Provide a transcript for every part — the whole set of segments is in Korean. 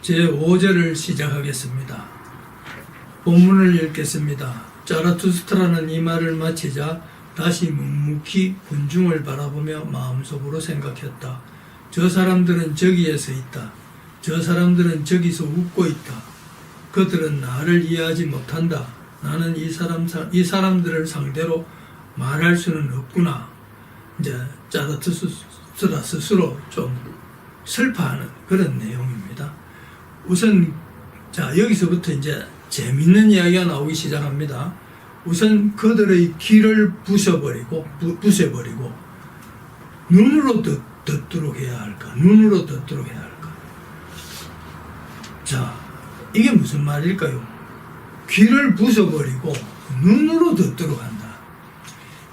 제5절을 시작하겠습니다. 본문을 읽겠습니다. 자라투스트라는 이 말을 마치자 다시 묵묵히 군중을 바라보며 마음속으로 생각했다. 저 사람들은 저기에 서 있다. 저 사람들은 저기서 웃고 있다. 그들은 나를 이해하지 못한다. 나는 이 사람들을 상대로 말할 수는 없구나. 이제 자라투스트라 스스로 좀 슬퍼하는 그런 내용입니다. 우선 자 여기서부터 이제 재밌는 이야기가 나오기 시작합니다. 우선 그들의 귀를 부셔버리고 눈으로 듣도록 해야 할까? 눈으로 듣도록 해야 할까? 자, 이게 무슨 말일까요? 귀를 부셔버리고 눈으로 듣도록 한다.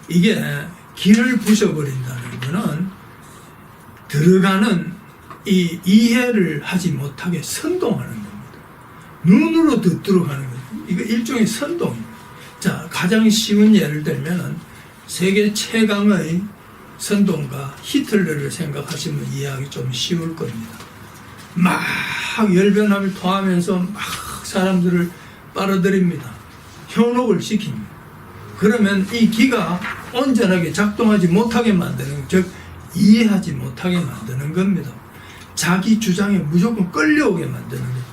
이게 귀를 부셔버린다는 거는 들어가는 이 이해를 하지 못하게 선동하는 겁니다. 눈으로 듣도록 하는 거죠. 이거 일종의 선동입니다. 자, 가장 쉬운 예를 들면은 세계 최강의 선동가 히틀러를 생각하시면 이해하기 좀 쉬울 겁니다. 막 열변함을 토하면서 막 사람들을 빨아들입니다. 현혹을 시킵니다. 그러면 이 기가 온전하게 작동하지 못하게 만드는, 즉 이해하지 못하게 만드는 겁니다. 자기 주장에 무조건 끌려오게 만드는 겁니다.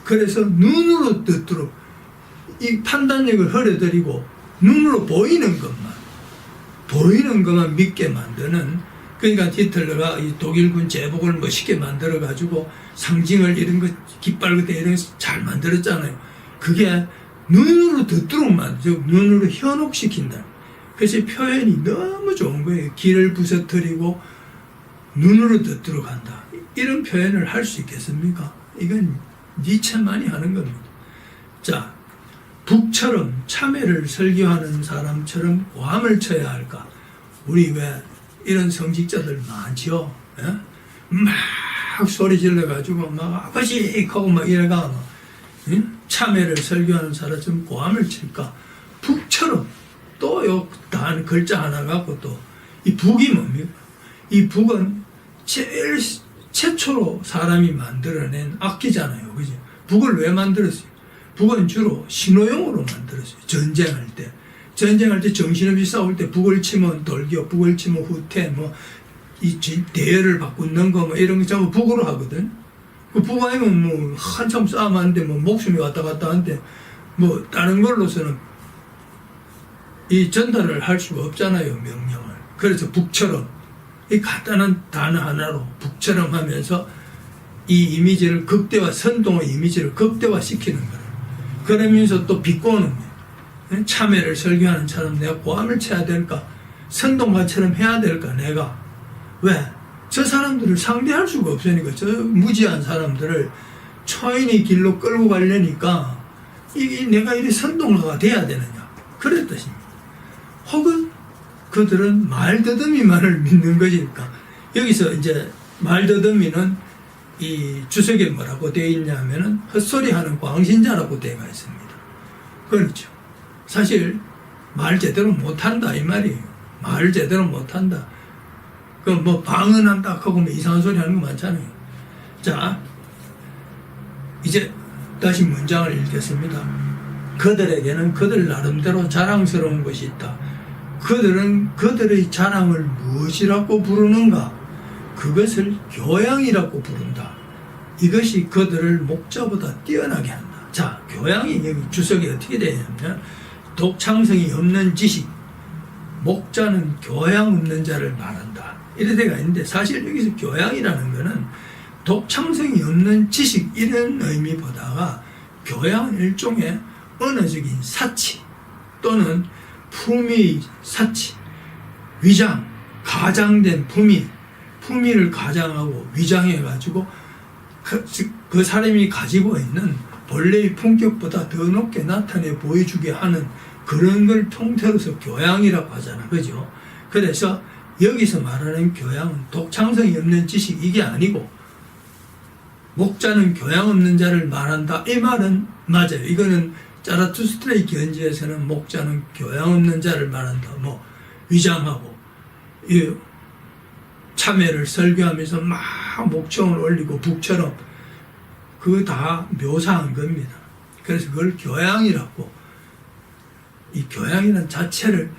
그래서 눈으로 듣도록 이 판단력을 흐려드리고 눈으로 보이는 것만 믿게 만드는, 그러니까 히틀러가 이 독일군 제복을 멋있게 만들어 가지고 상징을 이런 거 깃발 그때 이런 거 잘 만들었잖아요. 그게 눈으로 듣도록 만들죠. 눈으로 현혹시킨다. 그래서 표현이 너무 좋은 거예요. 귀를 부서뜨리고 눈으로 듣도록 한다. 이런 표현을 할 수 있겠습니까? 이건 니체만이 하는 겁니다. 자, 북처럼 참회를 설교하는 사람처럼 고함을 쳐야 할까? 우리 왜 이런 성직자들 많지요? 예? 막 소리 질러가지고 막 아버지 하고 막 이래가 예? 참회를 설교하는 사람처럼 고함을 칠까? 북처럼 또 요 단 글자 하나 갖고 또 이 북이 뭡니까? 이 북은 제일 최초로 사람이 만들어낸 악기잖아요. 그죠? 북을 왜 만들었어요? 북은 주로 신호용으로 만들었어요. 전쟁할 때 정신없이 싸울 때 북을 치면 돌격, 북을 치면 후퇴, 이 대열을 바꾸는 거, 이런 거 전부 북으로 하거든. 그 북 아니면 한참 싸움 하는데 목숨이 왔다 갔다 하는데 다른 걸로서는 이 전달을 할 수가 없잖아요, 명령을. 그래서 북처럼, 이 간단한 단어 하나로 북처럼 하면서 이 이미지를 선동의 이미지를 극대화시키는 거예요. 그러면서 또 비꼬는 거예요. 참회를 설교하는 사람 내가 고함을 쳐야 될까? 선동가처럼 해야 될까? 내가. 왜? 저 사람들을 상대할 수가 없으니까, 저 무지한 사람들을 초인의 길로 끌고 가려니까 내가 이 선동가가 돼야 되느냐? 그랬듯입니다. 혹은 그들은 말더듬이만을 믿는 것이니까, 여기서 이제 말더듬이는 이 주석에 뭐라고 되어 있냐면은 헛소리하는 광신자라고 되어 있습니다. 그렇죠. 사실 말 제대로 못한다 이 말이에요. 말 제대로 못한다. 방언한다 하고 이상한 소리 하는 거 많잖아요. 자, 이제 다시 문장을 읽겠습니다. 그들에게는 그들 나름대로 자랑스러운 것이 있다. 그들은 그들의 자랑을 무엇이라고 부르는가? 그것을 교양이라고 부른다. 이것이 그들을 목자보다 뛰어나게 한다. 자, 교양이 여기 주석이 어떻게 되냐면 독창성이 없는 지식, 목자는 교양 없는 자를 말한다. 이런 데가 있는데, 사실 여기서 교양이라는 것은 독창성이 없는 지식 이런 의미보다가 교양은 일종의 언어적인 사치 또는 품위의 사치, 위장, 가장된 품위를 가장하고 위장해가지고 그 사람이 가지고 있는 본래의 품격보다 더 높게 나타내 보여주게 하는 그런 걸 통틀어서 교양이라고 하잖아. 그죠? 그래서 여기서 말하는 교양은 독창성이 없는 지식 이게 아니고 목자는 교양 없는 자를 말한다. 이 말은 맞아요. 이거는 자라투스트라의 견지에서는 목자는 교양 없는 자를 말한다. 위장하고 참회를 설교하면서 막 목청을 올리고 북처럼 그거 다 묘사한 겁니다. 그래서 그걸 교양이라고, 이 교양이라는 자체를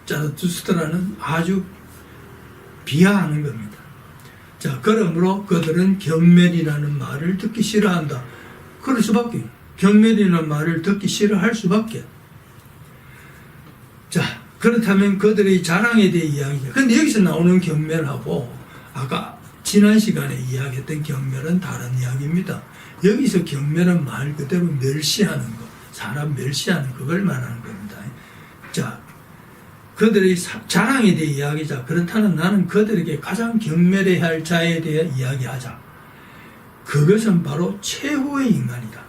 자라투스트라는 아주 비하하는 겁니다. 자, 그러므로 그들은 경멸이라는 말을 듣기 싫어한다. 그럴 수밖에. 경멸이라는 말을 듣기 싫어할 수밖에. 자, 그렇다면 그들의 자랑에 대해 이야기죠. 근데 여기서 나오는 경멸하고 아까 지난 시간에 이야기했던 경멸은 다른 이야기입니다. 여기서 경멸은 말 그대로 멸시하는 것, 사람 멸시하는 그걸 말하는 겁니다. 자, 그들의 자랑에 대해 이야기하자. 그렇다면 나는 그들에게 가장 경멸해야 할 자에 대해 이야기하자. 그것은 바로 최후의 인간이다.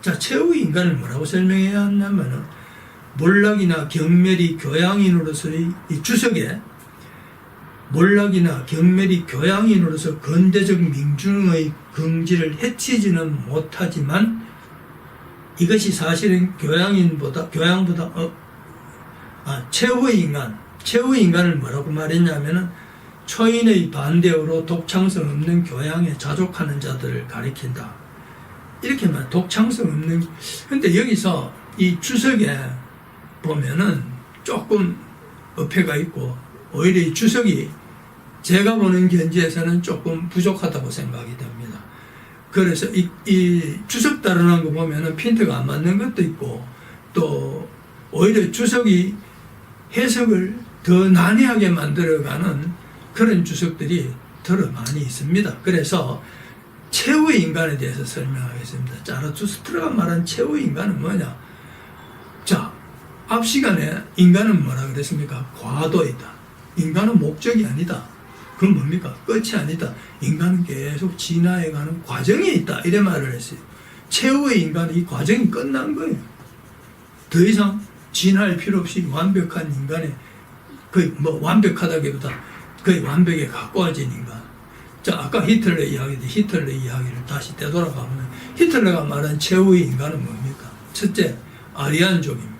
자, 최후의 인간을 뭐라고 설명해야 하냐면은 몰락이나 경멸이 교양인으로서의 이 주석에 몰락이나 경멸이 교양인으로서 근대적 민중의 긍지를 해치지는 못하지만 이것이 사실은 교양보다 최후의 인간을 뭐라고 말했냐면은 초인의 반대어로 독창성 없는 교양에 자족하는 자들을 가리킨다. 이렇게 말 독창성 없는. 근데 여기서 이 주석에 보면은 조금 어폐가 있고 오히려 이 주석이 제가 보는 견지에서는 조금 부족하다고 생각이 됩니다. 그래서 이 주석 따르는 거 보면은 핀트가 안 맞는 것도 있고 또 오히려 주석이 해석을 더 난해하게 만들어가는 그런 주석들이 더러 많이 있습니다. 그래서 최후의 인간에 대해서 설명하겠습니다. 자라투스트라가 말한 최후의 인간은 뭐냐? 자, 앞 시간에 인간은 뭐라 그랬습니까? 과도이다. 인간은 목적이 아니다. 그건 뭡니까? 끝이 아니다. 인간은 계속 진화해가는 과정에 있다. 이래 말을 했어요. 최후의 인간은 이 과정이 끝난 거예요. 더 이상 진화할 필요 없이 완벽한 인간의 거의 완벽하다기보다 거의 완벽에 가까워진 인간. 자, 아까 히틀러 이야기를 다시 되돌아가면 히틀러가 말한 최후의 인간은 뭡니까? 첫째, 아리안족입니다.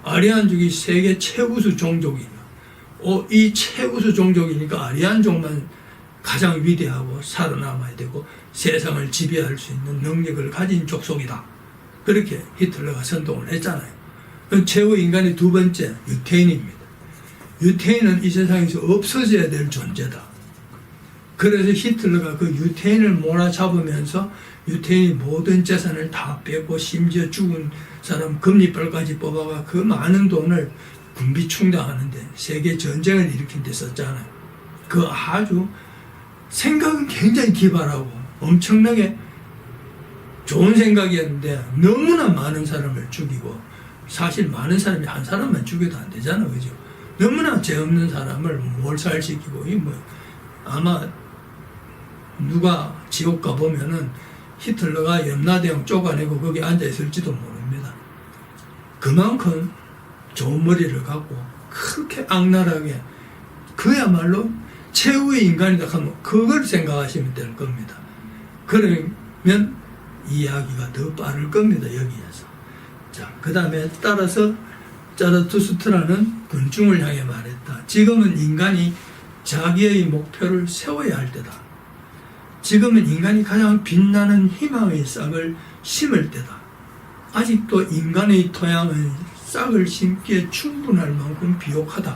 아리안족이 세계 최우수 종족이에요. 이 최우수 종족이니까 아리안족만 가장 위대하고 살아남아야 되고 세상을 지배할 수 있는 능력을 가진 족속이다. 그렇게 히틀러가 선동을 했잖아요. 최후의 인간의 두 번째, 유태인입니다. 유태인은 이 세상에서 없어져야 될 존재다. 그래서 히틀러가 그 유태인을 몰아잡으면서 유태인이 모든 재산을 다 빼고 심지어 죽은 사람 금리빨까지 뽑아가 그 많은 돈을 군비 충당하는데 세계 전쟁을 일으킨 데 썼잖아요. 그 아주 생각은 굉장히 기발하고 엄청나게 좋은 생각이었는데 너무나 많은 사람을 죽이고 사실 많은 사람이 한 사람만 죽여도 안 되잖아, 그죠? 너무나 죄 없는 사람을 몰살시키고 아마 누가 지옥 가보면은 히틀러가 염라대왕 쪼가내고 거기 앉아있을지도 모릅니다. 그만큼 좋은 머리를 갖고 그렇게 악랄하게 그야말로 최후의 인간이다 하면 그걸 생각하시면 될 겁니다. 그러면 이야기가 더 빠를 겁니다. 여기에서. 자, 그 다음에 따라서 자라투스트라는 군중을 향해 말했다. 지금은 인간이 자기의 목표를 세워야 할 때다. 지금은 인간이 가장 빛나는 희망의 싹을 심을 때다. 아직도 인간의 토양은 싹을 심기에 충분할 만큼 비옥하다.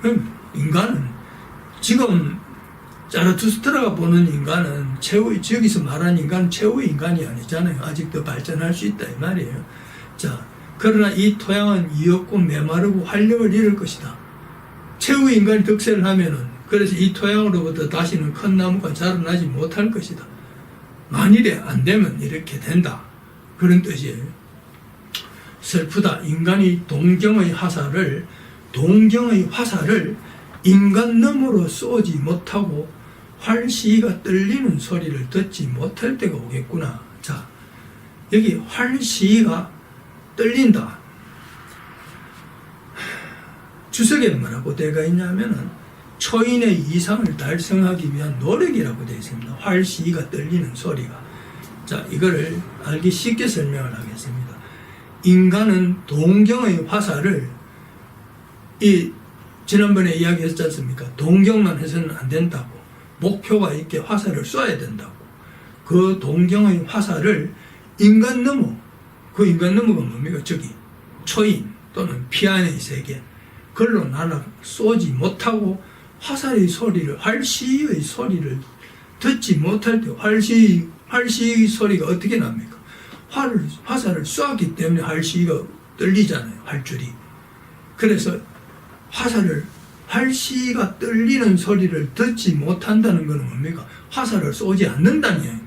그럼 인간은 지금 자라투스트라가 보는 인간은 저기서 말하는 인간은 최후의 인간이 아니잖아요. 아직도 발전할 수 있다 이 말이에요. 자, 그러나 이 토양은 이었고 메마르고 활력을 잃을 것이다. 최후의 인간이 득세를 하면은 그래서 이 토양으로부터 다시는 큰 나무가 자라나지 못할 것이다. 만일에 안 되면 이렇게 된다. 그런 뜻이에요. 슬프다. 인간이 동경의 화살을 인간 너머로 쏘지 못하고 활시위가 떨리는 소리를 듣지 못할 때가 오겠구나. 자, 여기 활시위가 떨린다. 주석에 뭐라고 되어 있냐면은 초인의 이상을 달성하기 위한 노력이라고 되어 있습니다. 활시위가 떨리는 소리가. 자, 이거를 알기 쉽게 설명을 하겠습니다. 인간은 동경의 화살을 지난번에 이야기했지 않습니까? 동경만 해서는 안 된다고. 목표가 있게 화살을 쏴야 된다고. 그 동경의 화살을 인간 너머, 그 인간 너머가 뭡니까? 저기 초인 또는 피안의 세계, 그걸로 날아 쏘지 못하고 화살의 소리를, 활시의 소리를 듣지 못할 때 활시의 소리가 어떻게 납니까? 화살을 쏘았기 때문에 활시가 떨리잖아요. 활줄이. 그래서 활시가 떨리는 소리를 듣지 못한다는 것은 뭡니까? 화살을 쏘지 않는다는 이야기.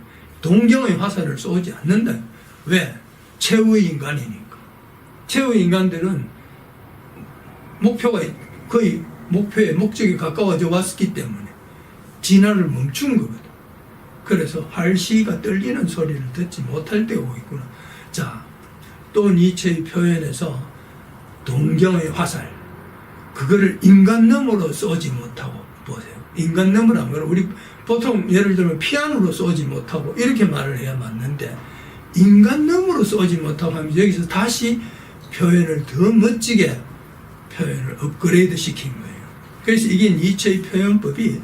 동경의 화살을 쏘지 않는다. 왜? 최후의 인간이니까. 최후의 인간들은 목표가 거의 목표에 목적이 가까워져 왔기 때문에 진화를 멈춘 거거든. 그래서 활시가 떨리는 소리를 듣지 못할 때가 오고 있구나. 자, 또 니체의 표현에서 동경의 화살, 그거를 인간 너머로 쏘지 못하고, 보세요. 인간 너머란 걸 우리 보통 예를 들면 피안으로 쏘지 못하고 이렇게 말을 해야 맞는데, 인간 너머로 쏘지 못하고 하면 여기서 다시 표현을 더 멋지게 표현을 업그레이드 시킨 거예요. 그래서 이게 니체의 표현법이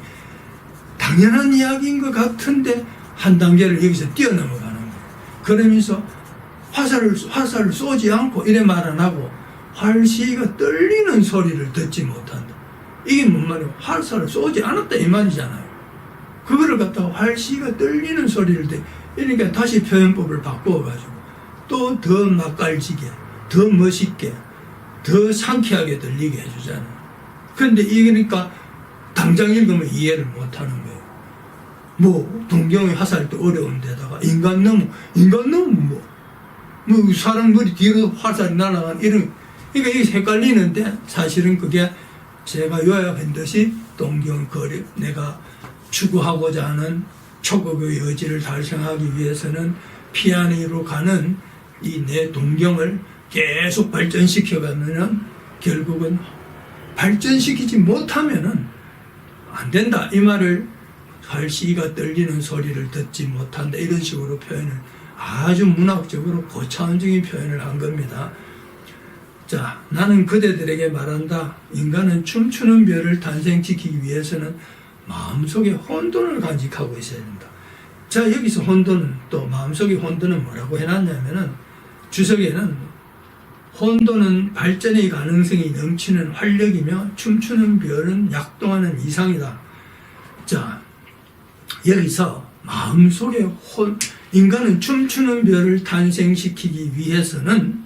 당연한 이야기인 것 같은데 한 단계를 여기서 뛰어넘어가는 거예요. 그러면서 화살을 쏘지 않고 이래 말 안 하고 활시가 떨리는 소리를 듣지 못한다. 이게 뭔 말이에요? 화살을 쏘지 않았다 이 말이잖아요. 그거를 갖다가 활시가 떨리는 소리를 그러니까 다시 표현법을 바꾸어가지고 또 더 맛깔지게, 더 멋있게, 더 상쾌하게 들리게 해주잖아요. 그런데 그러니까 당장 읽으면 이해를 못하는 거예요. 뭐 동경의 화살도 어려운 데다가 인간 너무 뭐 사람 머리 뒤로 화살이 날아간 이런, 그러니까 이게 헷갈리는데 사실은 그게 제가 요약한 듯이 동경 거리, 내가 추구하고자 하는 초급의 의지를 달성하기 위해서는 피아니로 가는 이 내 동경을 계속 발전시켜가면은 결국은 발전시키지 못하면은 안 된다 이 말을, 활시가 떨리는 소리를 듣지 못한다 이런 식으로 표현을 아주 문학적으로 고차원적인 표현을 한 겁니다. 자, 나는 그대들에게 말한다. 인간은 춤추는 별을 탄생시키기 위해서는 마음속에 혼돈을 간직하고 있어야 된다. 자, 여기서 혼돈은, 또 마음속의 혼돈은 뭐라고 해놨냐면은 주석에는 혼돈은 발전의 가능성이 넘치는 활력이며 춤추는 별은 약동하는 이상이다. 자, 여기서 마음속에 인간은 춤추는 별을 탄생시키기 위해서는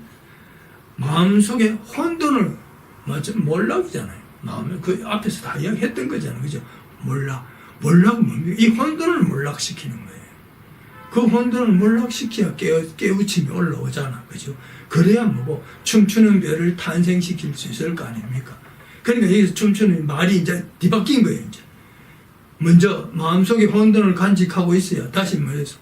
마음속에 혼돈을, 몰락이잖아요. 마음에 그 앞에서 다 이야기했던 거잖아요. 그죠? 몰락은 뭡니까? 이 혼돈을 몰락시키는 거예요. 그 혼돈을 몰락시켜야 깨우침이 올라오잖아. 그죠? 그래야 뭐고 춤추는 별을 탄생시킬 수 있을 거 아닙니까? 그러니까 여기서 춤추는 말이 이제 뒤바뀐 거예요. 이제 먼저 마음속에 혼돈을 간직하고 있어야, 다시 말해서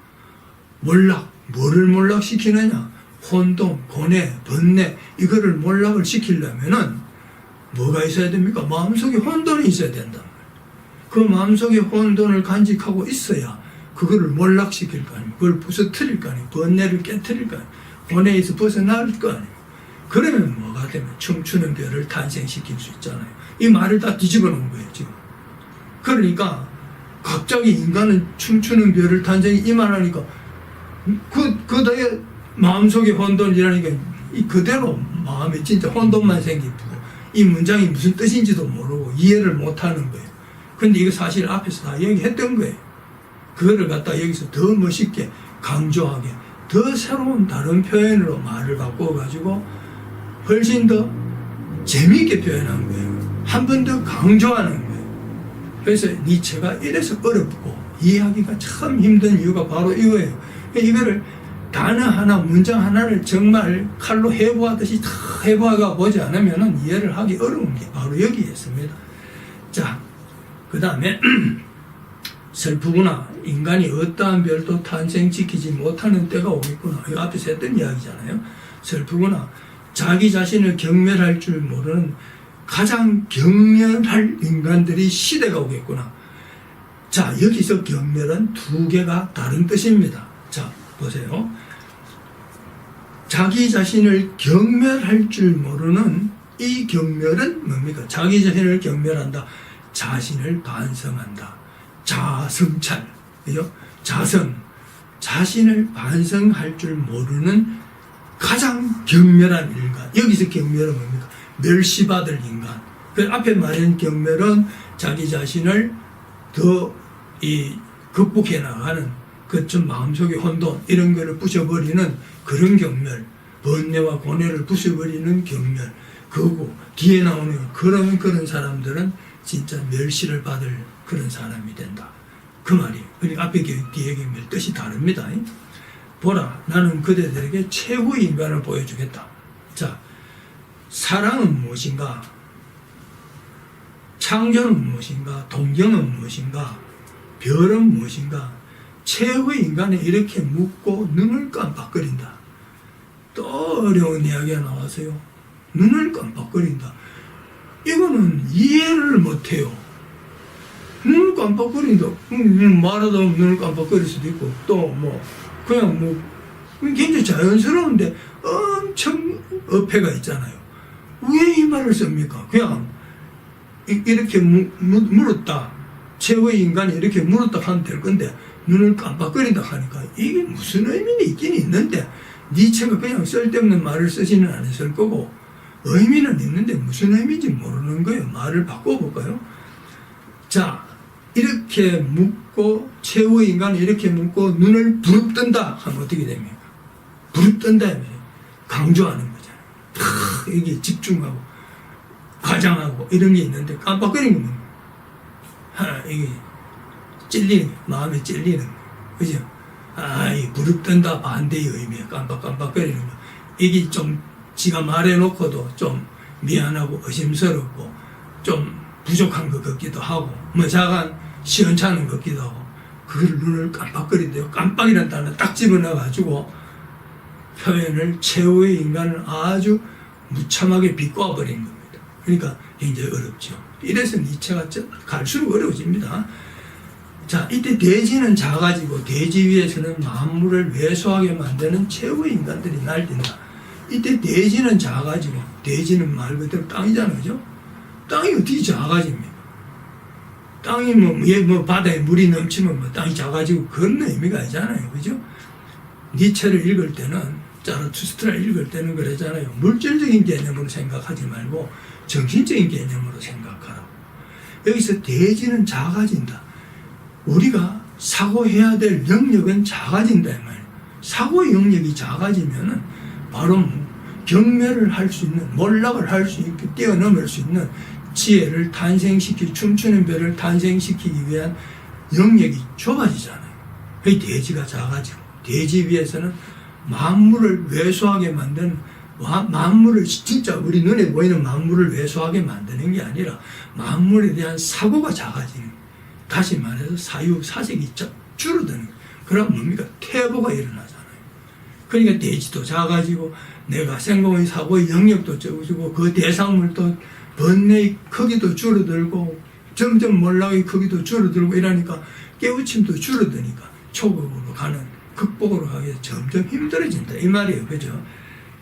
뭐를 몰락시키느냐? 혼돈, 고뇌, 번뇌, 이거를 몰락을 시키려면은 뭐가 있어야 됩니까? 마음속에 혼돈이 있어야 된다. 그 마음속에 혼돈을 간직하고 있어야 그거를 몰락시킬 거 아닙니까? 그걸 부서뜨릴 거 아닙니까? 번뇌를 깨뜨릴 거 아닙니까? 고뇌에서 벗어날 거 아닙니까? 그러면 뭐가 되면 춤추는 별을 탄생시킬 수 있잖아요. 이 말을 다 뒤집어 놓은 거예요, 지금. 그러니까 갑자기 인간은 춤추는 별을 이 말하니까 그다에 마음속에 혼돈이라니까 이 그대로 마음에 진짜 혼돈만 생기고 이 문장이 무슨 뜻인지도 모르고 이해를 못하는 거예요. 근데 이거 사실 앞에서 다 얘기했던 거예요. 그거를 갖다 여기서 더 멋있게 강조하게 더 새로운 다른 표현으로 말을 바꿔가지고 훨씬 더 재미있게 표현한 거예요. 한 번 더 강조하는 거예요. 그래서 니체가 이래서 어렵고 이해하기가 참 힘든 이유가 바로 이거예요. 이거를 단어 하나, 문장 하나를 정말 칼로 해부하듯이 다 해부하가 보지 않으면 이해를 하기 어려운 게 바로 여기에 있습니다. 자, 그 다음에 슬프구나. 인간이 어떠한 별도 탄생시키지 못하는 때가 오겠구나. 이 앞에서 했던 이야기잖아요. 슬프구나. 자기 자신을 경멸할 줄 모르는 가장 경멸할 인간들이 시대가 오겠구나. 자, 여기서 경멸은 두 개가 다른 뜻입니다. 자, 보세요. 자기 자신을 경멸할 줄 모르는 이 경멸은 뭡니까? 자기 자신을 경멸한다. 자신을 반성한다. 자성찰. 그죠? 자성. 자신을 반성할 줄 모르는 가장 경멸한 인간. 여기서 경멸은 뭡니까? 멸시받을 인간. 그 앞에 말한 경멸은 자기 자신을 더 극복해 나가는 그 좀 마음속의 혼돈 이런 거를 부숴버리는 그런 경멸, 번뇌와 고뇌를 부숴버리는 경멸. 그거고 뒤에 나오는 그런 사람들은 진짜 멸시를 받을 그런 사람이 된다. 그 말이에요. 그러니까 앞에 뒤에 경멸 뜻이 다릅니다. 보라, 나는 그대들에게 최고의 인간을 보여주겠다. 자, 사랑은 무엇인가? 창조는 무엇인가? 동경은 무엇인가? 별은 무엇인가? 최후의 인간에 이렇게 묻고 눈을 깜빡거린다. 또 어려운 이야기가 나와서요. 눈을 깜빡거린다. 이거는 이해를 못해요. 눈을 깜빡거린다. 말하다 보면 눈을 깜빡거릴 수도 있고 또 그냥 굉장히 자연스러운데 엄청 어폐가 있잖아요. 왜 이 말을 씁니까? 그냥 이렇게 물었다. 최후의 인간이 이렇게 물었다 하면 될 건데 눈을 깜빡거린다 하니까 이게 무슨 의미는 있긴 있는데 니체가 그냥 쓸데없는 말을 쓰지는 않았을 거고 의미는 있는데 무슨 의미인지 모르는 거예요. 말을 바꿔볼까요? 자, 이렇게 묻고 최후의 인간이 이렇게 묻고 눈을 부릅뜬다 하면 어떻게 됩니까? 부릅뜬다 하면 강조하는 거잖아요. 이게 집중하고 과장하고 이런 게 있는데 깜빡거리는 겁니다. 이게 찔리는 거예요. 마음에 찔리는 거예요. 그죠? 이 부릅뜬다 반대의 의미에 깜빡깜빡거리는 거. 이게 좀 지가 말해놓고도 좀 미안하고 의심스럽고 좀 부족한 것 같기도 하고 자간 시원찮은 것 같기도 하고 그걸 눈을 깜빡거린대요. 깜빡이라는 단어 딱 집어넣어가지고 표현을 최후의 인간을 아주 무참하게 비꼬아버린 겁니다. 그러니까 굉장히 어렵죠. 이래서 니체가 갈수록 어려워집니다. 자, 이때 대지는 작아지고 대지 위에서는 만물을 왜소하게 만드는 최후의 인간들이 날뛴다. 이때 대지는 작아지고 대지는 말 그대로 땅이잖아요. 그죠? 땅이 어떻게 작아집니까? 땅이 바다에 물이 넘치면 땅이 작아지고 그런 의미가 아니잖아요. 그죠? 니체를 읽을 때는 자라투스트라를 읽을 때는 그러잖아요. 물질적인 개념으로 생각하지 말고 정신적인 개념으로 생각하라고. 여기서 대지는 작아진다. 우리가 사고해야 될 영역은 작아진다 이 말이에요. 사고의 영역이 작아지면은 바로 경멸을 할 수 있는, 몰락을 할 수 있게 뛰어넘을 수 있는 지혜를 춤추는 별을 탄생시키기 위한 영역이 좁아지잖아요. 그 대지가 작아지고 대지 위에서는 만물을 왜소하게 만드는, 만물을 진짜 우리 눈에 보이는 만물을 왜소하게 만드는 게 아니라 만물에 대한 사고가 작아지는, 다시 말해서 사색이 줄어드는, 그럼 뭡니까? 퇴보가 일어나잖아요. 그러니까 대지도 작아지고 내가 생각의 사고의 영역도 적어지고 그 대상물도 번뇌의 크기도 줄어들고 점점 몰락의 크기도 줄어들고 이러니까 깨우침도 줄어드니까 초급으로 가는, 극복으로 가기 점점 힘들어진다 이 말이에요. 그죠?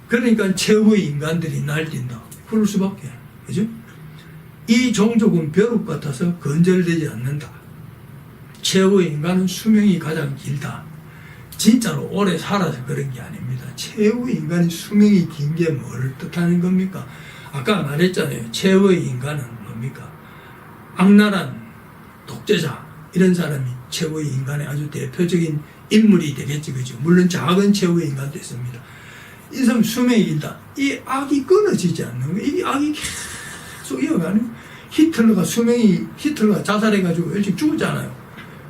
그러니까 최후의 인간들이 날뛴다. 그럴 수밖에. 그죠? 이 종족은 벼룩 같아서 건절되지 않는다. 최후의 인간은 수명이 가장 길다. 진짜로 오래 살아서 그런 게 아닙니다. 최후의 인간이 수명이 긴 게 뭘 뜻하는 겁니까? 아까 말했잖아요. 최후의 인간은 뭡니까? 악랄한 독재자, 이런 사람이 최후의 인간의 아주 대표적인 인물이 되겠지. 그죠? 물론 작은 최후의 인간도 있습니다. 이 사람 수명이 길다. 이 악이 끊어지지 않는 거예요. 이 악이 계속 이어가는. 히틀러가 자살해가지고 일찍 죽었잖아요.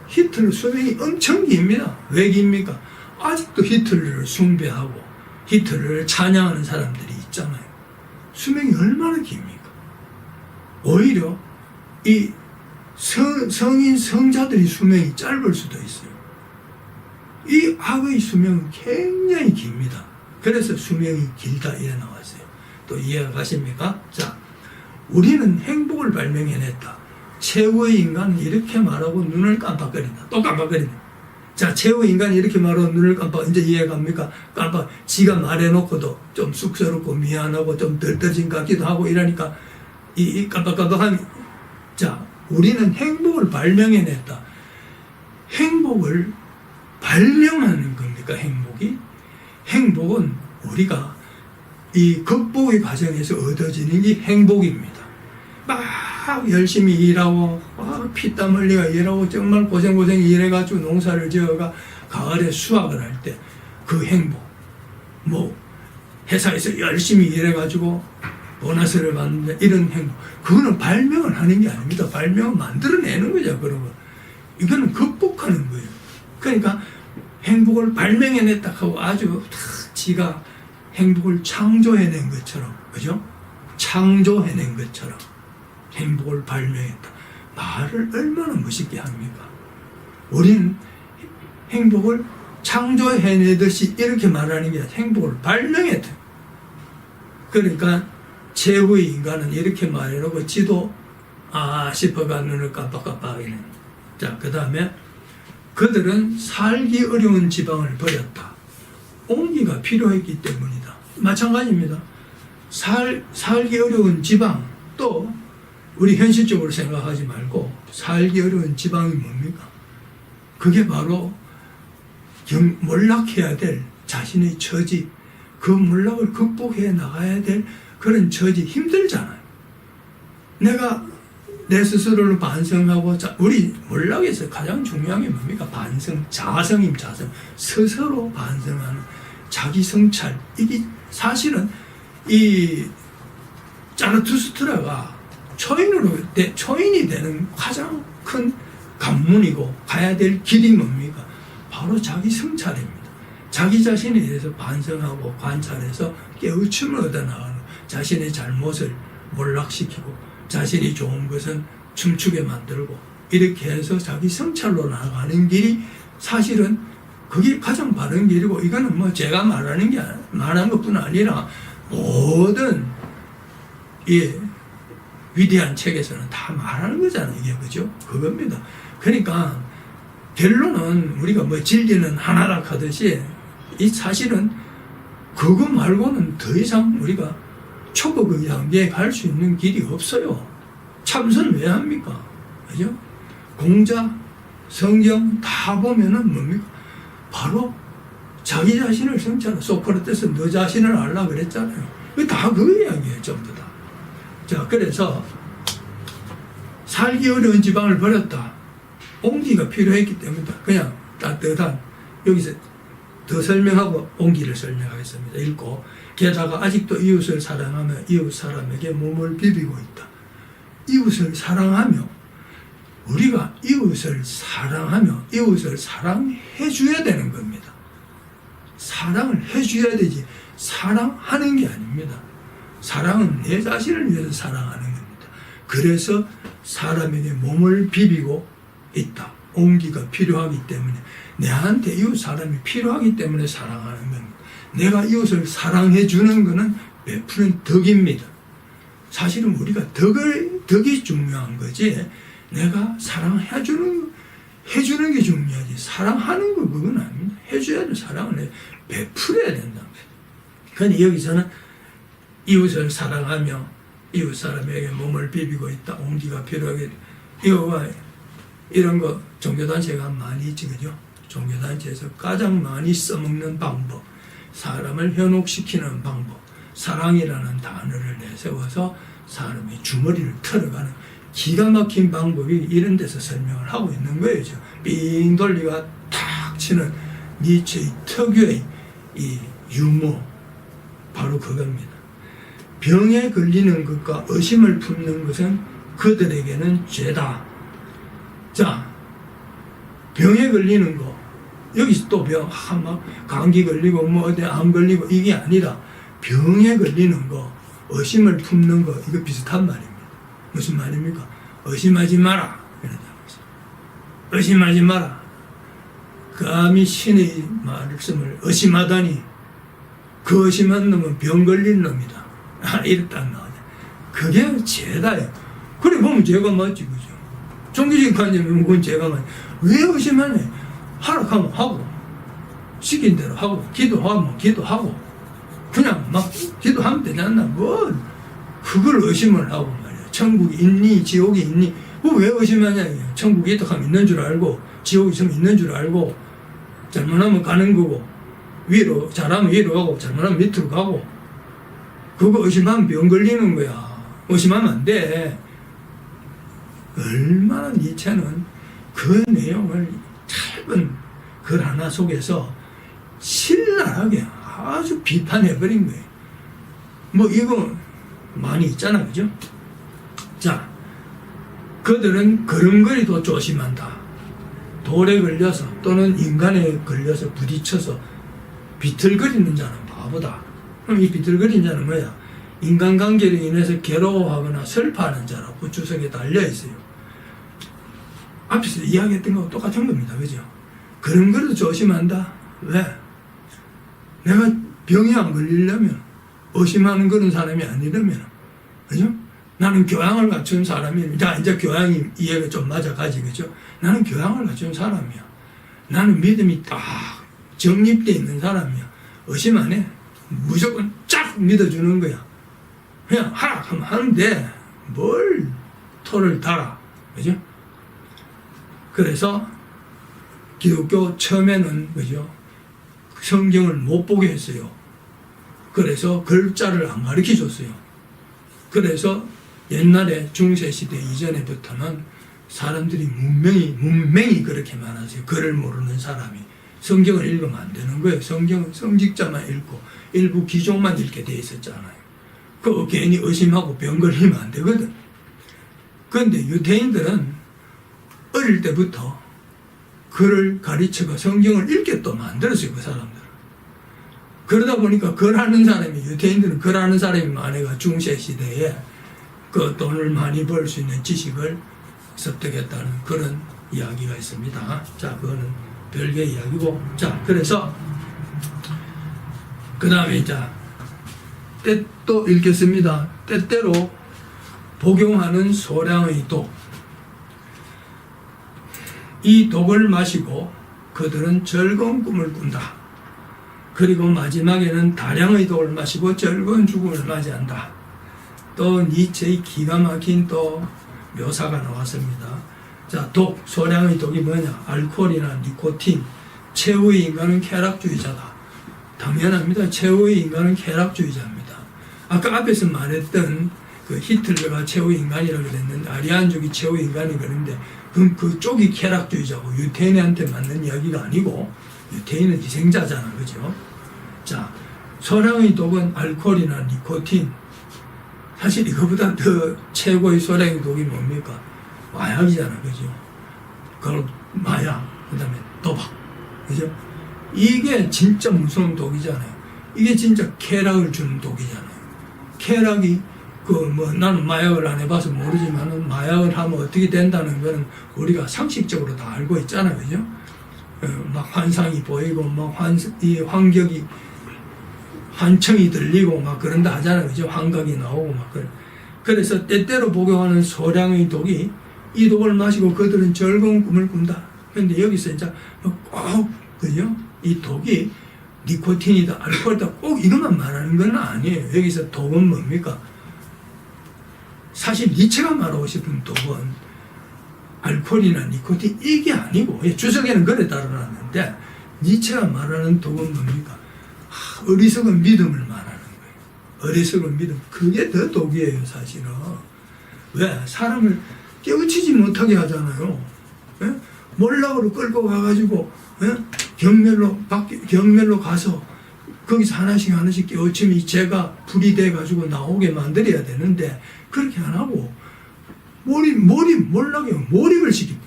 히틀러 수명이 엄청 깁니다. 왜 깁니까? 아직도 히틀러를 숭배하고 히틀러를 찬양하는 사람들이 있잖아요. 수명이 얼마나 깁니까? 오히려 이 성인 성자들이 수명이 짧을 수도 있어요. 이 악의 수명은 굉장히 깁니다. 그래서 수명이 길다 이래 나왔어요. 또 이해가 가십니까? 자, 우리는 행복을 발명해냈다. 최후의 인간은 이렇게 말하고 눈을 깜빡거린다. 또 깜빡거린다. 자, 최후의 인간이 이렇게 말하고 눈을 이제 이해가 갑니까? 지가 말해놓고도 좀 쑥스럽고 미안하고 좀 덜떨어진 것 같기도 하고 이러니까 이 깜빡깜빡한. 자, 우리는 행복을 발명해냈다. 행복을 발명하는 겁니까, 행복이? 행복은 우리가 이 극복의 과정에서 얻어지는 게 행복입니다. 막 열심히 일하고 피땀 흘리가 일하고 정말 고생 일해가지고 농사를 지어가 가을에 수확을 할 때 그 행복, 뭐 회사에서 열심히 일해가지고 보너스를 받는다 이런 행복, 그거는 발명을 하는 게 아닙니다. 발명은 만들어내는 거죠. 그러면 이거는 극복하는 거예요. 그러니까 행복을 발명해냈다 하고 아주 지가 행복을 창조해낸 것처럼, 그죠? 창조해낸 것처럼 행복을 발명했다. 말을 얼마나 멋있게 합니까? 우리는 행복을 창조해내듯이 이렇게 말하는 게 아니라 행복을 발명했다. 그러니까 최후의 인간은 이렇게 말해놓고 지도 싶어가 눈을 깜빡깜빡이네. 자, 그 다음에 그들은 살기 어려운 지방을 버렸다. 온기가 필요했기 때문이다. 마찬가지입니다. 살기 어려운 지방, 또 우리 현실적으로 생각하지 말고 살기 어려운 지방이 뭡니까? 그게 바로 몰락해야 될 자신의 처지, 그 몰락을 극복해 나가야 될 그런 처지, 힘들잖아요. 내가 내 스스로를 반성하고, 우리 몰락에서 가장 중요한 게 뭡니까? 반성, 자성임, 자성. 스스로 반성하는 자기 성찰. 이게 사실은 이 자라투스트라가 초인이 되는 가장 큰 관문이고 가야 될 길이 뭡니까? 바로 자기 성찰입니다. 자기 자신에 대해서 반성하고 관찰해서 깨우침을 얻어나가는, 자신의 잘못을 몰락시키고 자신이 좋은 것은 춤추게 만들고 이렇게 해서 자기 성찰로 나가는 길이 사실은 그게 가장 바른 길이고, 이거는 뭐 제가 말하는 것뿐 아니라 모든 이 위대한 책에서는 다 말하는 거잖아요. 이게 그죠? 그겁니다. 그러니까 결론은 우리가 뭐 진리는 하나라 하듯이 이 사실은 그거 말고는 더 이상 우리가 초급의 단계에 갈 수 있는 길이 없어요. 참선 왜 합니까? 그죠? 공자, 성경 다 보면은 뭡니까? 바로 자기 자신을 성찰하라. 소크라테스 너 자신을 알라 그랬잖아요. 다 그 이야기예요, 전부 다. 자, 그래서 살기 어려운 지방을 버렸다. 온기가 필요했기 때문이다. 그냥 따뜻한, 여기서 더 설명하고 온기를 설명하겠습니다. 읽고, 게다가 아직도 이웃을 사랑하며 이웃 사람에게 몸을 비비고 있다. 이웃을 사랑하며, 우리가 이웃을 사랑하며 이웃을 사랑해 줘야 되는 겁니다. 사랑을 해 줘야 되지 사랑하는 게 아닙니다. 사랑은 내 자신을 위해서 사랑하는 겁니다. 그래서 사람에게 몸을 비비고 있다. 온기가 필요하기 때문에, 내한테 이웃 사람이 필요하기 때문에 사랑하는 겁니다. 내가 이웃을 사랑해 주는 것은 베푸는 덕입니다. 사실은 우리가 덕이 중요한 거지, 내가 사랑해 주는 게 중요하지 사랑하는 거 그건 아닙니다. 해줘야죠. 사랑을 베풀어야 된다. 그런데 여기서는 이웃을 사랑하며 이웃 사람에게 몸을 비비고 있다. 온기가 필요하게, 이거가 이런 거 종교단체가 많이 있지, 그죠? 종교단체에서 가장 많이 써먹는 방법, 사람을 현혹시키는 방법, 사랑이라는 단어를 내세워서 사람이 주머니를 털어가는 기가 막힌 방법이 이런 데서 설명을 하고 있는 거예요. 삥 돌리가 탁 치는 니체의 특유의 이 유머, 바로 그겁니다. 병에 걸리는 것과 의심을 품는 것은 그들에게는 죄다. 자, 병에 걸리는 거, 여기서 또 병, 막 감기 걸리고 뭐 어디 암 걸리고 이게 아니라 병에 걸리는 거, 의심을 품는 거, 이거 비슷한 말입니다. 무슨 말입니까? 의심하지 마라. 의심하지 마라. 감히 신의 말씀을 의심하다니 그 의심한 놈은 병 걸린 놈이다. 이랬다 나오네. 그게 죄다요. 그래 보면 죄가 맞지, 그죠? 종교적인 관념이면 그건 죄가 맞지. 왜 의심하네? 하락하면 하고, 시킨 대로 하고, 기도하면 기도하고, 그냥 막 기도하면 되지 않나? 뭐, 그걸 의심을 하고 말이야. 천국이 있니? 지옥이 있니? 그거 왜 의심하냐? 천국이 있다 하면 있는 줄 알고, 지옥이 있으면 있는 줄 알고, 잘못하면 가는 거고, 위로, 잘하면 위로 가고, 잘못하면 밑으로 가고, 그거 의심하면 병 걸리는 거야. 의심하면 안 돼. 얼마나 니체는 그 내용을 짧은 글 하나 속에서 신랄하게 아주 비판해버린 거예요. 뭐 이거 많이 있잖아, 그죠? 자, 그들은 걸음걸이도 조심한다. 돌에 걸려서 또는 인간에 걸려서 부딪혀서 비틀거리는 자는 바보다. 그럼 이 비틀거리는 자는 뭐야? 인간관계로 인해서 괴로워하거나 슬퍼하는 자라고 주석에 달려있어요. 앞에서 이야기했던 거하고 똑같은 겁니다. 그죠? 걸음걸이도 조심한다. 왜? 내가 병이 안 걸리려면, 의심하는 그런 사람이 아니려면, 그죠? 나는 교양을 갖춘 사람이, 이제 교양이 이해가 좀 맞아가지, 그죠? 나는 교양을 갖춘 사람이야. 나는 믿음이 딱 정립되어 있는 사람이야. 의심 안 해. 무조건 쫙 믿어주는 거야. 그냥 하라 하면 하는데, 뭘 토를 달아. 그죠? 그래서 기독교 처음에는, 그죠? 성경을 못 보게 했어요. 그래서 글자를 안 가르쳐 줬어요. 그래서 옛날에 중세시대 이전에부터는 사람들이 문맹이 그렇게 많았어요. 글을 모르는 사람이. 성경을 읽으면 안 되는 거예요. 성경은 성직자만 읽고 일부 기종만 읽게 돼 있었잖아요. 그거 괜히 의심하고 병 걸리면 안 되거든. 그런데 유대인들은 어릴 때부터 글을 가르쳐가 성경을 읽게 또 만들었어요, 그 사람들은. 그러다 보니까 글하는 사람이, 유대인들은 글하는 사람이 많아가 중세시대에 그 돈을 많이 벌 수 있는 지식을 습득했다는 그런 이야기가 있습니다. 자, 그거는 별개의 이야기고. 자, 그래서 그 다음에 이제 또 읽겠습니다. 때때로 복용하는 소량의 독. 이 독을 마시고 그들은 즐거운 꿈을 꾼다. 그리고 마지막에는 다량의 독을 마시고 즐거운 죽음을 맞이한다. 또 니체의 기가 막힌 또 묘사가 나왔습니다. 자, 독, 소량의 독이 뭐냐? 알코올이나 니코틴. 최후의 인간은 쾌락주의자다. 당연합니다. 최후의 인간은 쾌락주의자입니다. 아까 앞에서 말했던 그 히틀러가 최후의 인간이라고 그랬는데, 아리안족이 최후의 인간이 그런데, 그럼 그쪽이 쾌락주의자고 유태인한테 맞는 이야기가 아니고, 유태인은 희생자잖아. 그죠? 자, 소량의 독은 알코올이나 니코틴. 사실 이거보다 더 최고의 소량의 독이 뭡니까? 마약이잖아. 그죠? 그걸 마약, 그 다음에 도박. 그죠? 이게 진짜 무서운 독이잖아요. 이게 진짜 쾌락을 주는 독이잖아요. 쾌락이, 나는 마약을 안 해봐서 모르지만은, 마약을 하면 어떻게 된다는 거는 우리가 상식적으로 다 알고 있잖아요. 그죠? 막 환상이 보이고, 막 이 환경이, 환청이 들리고, 막 그런다 하잖아요. 그죠? 환각이 나오고, 막 그래. 그래서 때때로 복용하는 소량의 독이, 이 독을 마시고 그들은 즐거운 꿈을 꾼다. 그런데 여기서 이제 꼭, 그죠? 이 독이 니코틴이다, 알코올이다, 꼭 이것만 말하는 건 아니에요. 여기서 독은 뭡니까? 사실 니체가 말하고 싶은 독은 알코올이나 니코틴 이게 아니고, 주석에는 그래 따라놨는데, 니체가 말하는 독은 뭡니까? 어리석은 믿음을 말하는 거예요. 어리석은 믿음. 그게 더 독이에요, 사실은. 왜? 사람을 깨우치지 못하게 하잖아요. 예? 몰락으로 끌고 가가지고, 예? 경멸로 가서, 거기서 하나씩 깨우치면 죄가 불이 돼가지고 나오게 만들어야 되는데, 그렇게 안 하고, 몰락에 몰입을 시키고.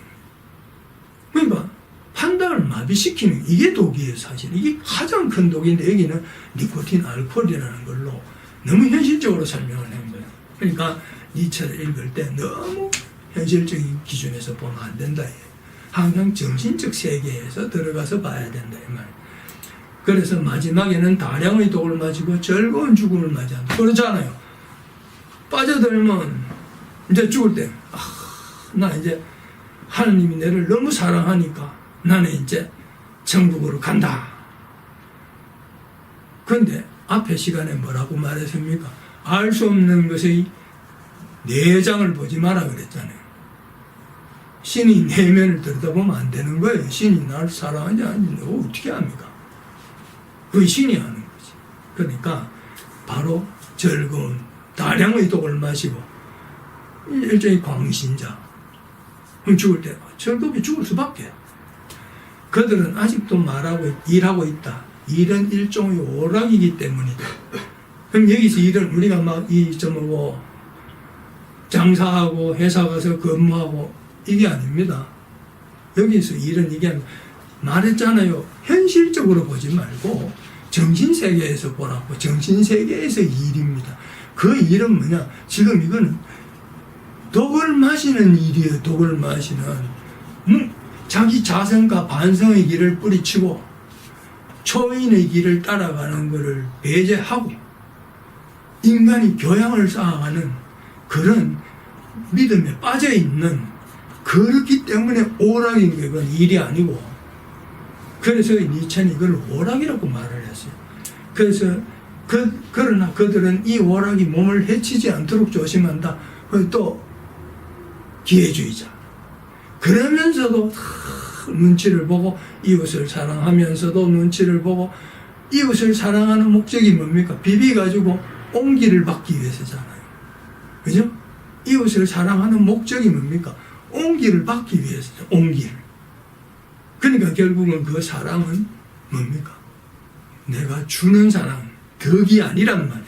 그러니까, 판단을 마비시키는 이게 독이에요, 사실. 이게 가장 큰 독인데, 여기는 니코틴, 알코올이라는 걸로 너무 현실적으로 설명을 한 거예요. 그러니까, 니체를 읽을 때 너무 현실적인 기준에서 보면 안 된다. 항상 정신적 세계에서 들어가서 봐야 된다. 이 말. 그래서 마지막에는 다량의 독을 마시고 즐거운 죽음을 맞이한다. 그렇잖아요. 빠져들면 이제 죽을 때, 나 이제 하나님이 나를 너무 사랑하니까 나는 이제 천국으로 간다. 그런데 앞에 시간에 뭐라고 말했습니까? 알 수 없는 것의 내장을 보지 마라 그랬잖아요. 신이 내면을 들여다보면 안 되는 거예요. 신이 나를 사랑하지 않는지 어떻게 합니까? 그게 신이 하는 거지. 그러니까 바로 즐거운 다량의 독을 마시고 일종의 광신자. 죽을 때 즐겁게 죽을 수밖에. 그들은 아직도 일하고 있다. 일은 일종의 오락이기 때문이다. 그럼 여기서 일은 우리가 막 장사하고 회사 가서 근무하고 이게 아닙니다. 여기서 일은 이게 아니라 말했잖아요. 현실적으로 보지 말고 정신세계에서 보라고. 정신세계에서 일입니다. 그 일은 뭐냐? 지금 이거는 독을 마시는 일이에요. 독을 마시는. 자기 자성과 반성의 길을 뿌리치고 초인의 길을 따라가는 것을 배제하고 인간이 교양을 쌓아가는 그런 믿음에 빠져있는, 그렇기 때문에 오락인 게 그건 일이 아니고, 그래서 니체는 이걸 오락이라고 말을 했어요. 그래서 그러나 그들은 이 오락이 몸을 해치지 않도록 조심한다. 또 기회주의자. 그러면서도 눈치를 보고 이웃을 사랑하면서도 눈치를 보고, 이웃을 사랑하는 목적이 뭡니까? 비비가지고 옹기를 받기 위해서잖아요. 그죠? 이웃을 사랑하는 목적이 뭡니까? 옹기를 받기 위해서죠. 옹기를. 그러니까 결국은 그 사랑은 뭡니까? 내가 주는 사랑, 덕이 아니란 말이에요.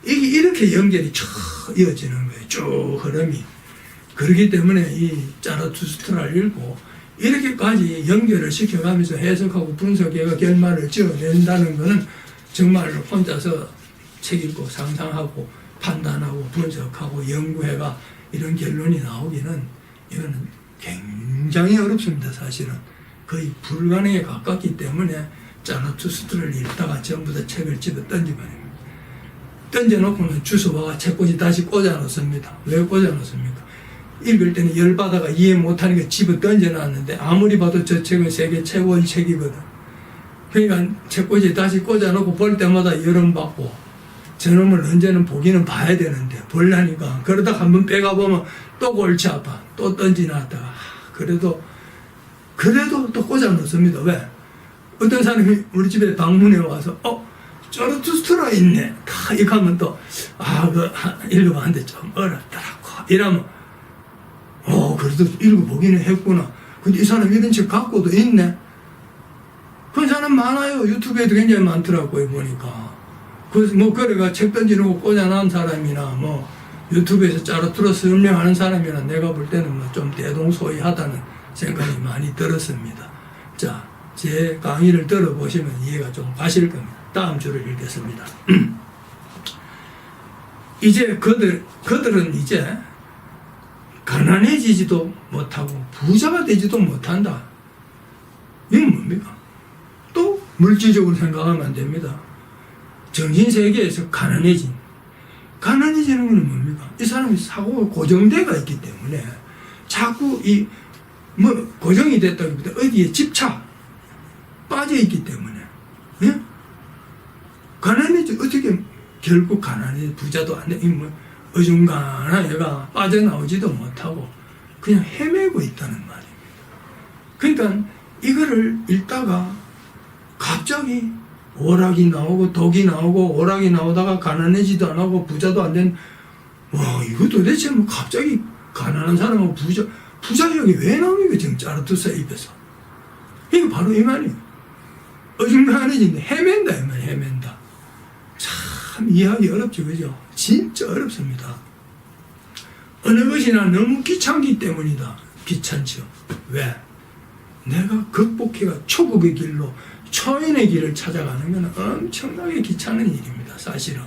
이게 이렇게 연결이 쭉 이어지는 거예요. 쭉 흐름이. 그렇기 때문에 이 자라투스트라를 읽고 이렇게까지 연결을 시켜가면서 해석하고 분석해가 결말을 지어낸다는 것은 정말 혼자서 책 읽고 상상하고 판단하고 분석하고 연구해가 이런 결론이 나오기는 이거는 굉장히 어렵습니다. 사실은 거의 불가능에 가깝기 때문에 자라투스트를 읽다가 전부 다 책을 집어 던지버립니다. 던져놓고는 주워와가 책꽂이 다시 꽂아놓습니다. 왜 꽂아놓습니까? 읽을 때는 열받아가 이해 못하니까 집어 던져놨는데 아무리 봐도 저 책은 세계 최고의 책이거든. 그러니까 책꽂이 다시 꽂아놓고 볼 때마다 열음받고 저놈을 언제는 보기는 봐야 되는데 볼라니까 그러다가 한번 빼가보면 또 골치 아파. 또 던지놨다가 그래도 또 꽂아놓습니다. 왜? 어떤 사람이 우리 집에 방문해 와서 자라투스트라 있네. 다 이렇게 하면 또 읽어봤는데 좀 어렵더라고. 이러면 그래도 읽어보기는 했구나. 근데 이 사람 이런 책 갖고도 있네. 그런 사람 많아요. 유튜브에도 굉장히 많더라고요, 보니까. 그래서 그래가 책 던지놓고 꽂아놓은 사람이나 유튜브에서 자라투스트라 설명하는 사람이나 내가 볼 때는 좀 대동소이하다는 생각이 많이 들었습니다. 자, 제 강의를 들어보시면 이해가 좀 가실 겁니다. 다음 주를 읽겠습니다. 이제 그들은 이제 가난해지지도 못하고 부자가 되지도 못한다. 이건 뭡니까? 또 물질적으로 생각하면 안 됩니다. 정신세계에서 가난해지는 것은 뭡니까? 이 사람이 사고가 고정대가 있기 때문에 자꾸 고정이 됐다기보다 어디에 집착 빠져있기 때문에, 예? 가난해지, 어떻게 결국 가난해, 부자도 안 돼, 어중간한 얘가 빠져나오지도 못하고 그냥 헤매고 있다는 말이에요. 그러니까 이거를 읽다가 갑자기 오락이 나오고 독이 나오고 오락이 나오다가 가난해지도 안 하고 부자도 안 된, 이거 도대체 갑자기 가난한 사람하고 부자력이 왜 나옵니까? 지금 자라투스트라 입에서. 이거 바로 이 말이에요. 어중간해진다. 헤맨다, 이 말이에요. 헤맨다. 참 이해하기 어렵죠, 그죠? 진짜 어렵습니다. 어느 것이나 너무 귀찮기 때문이다. 귀찮죠. 왜? 내가 극복해가 초국의 길로 초인의 길을 찾아가는 건 엄청나게 귀찮은 일입니다. 사실은.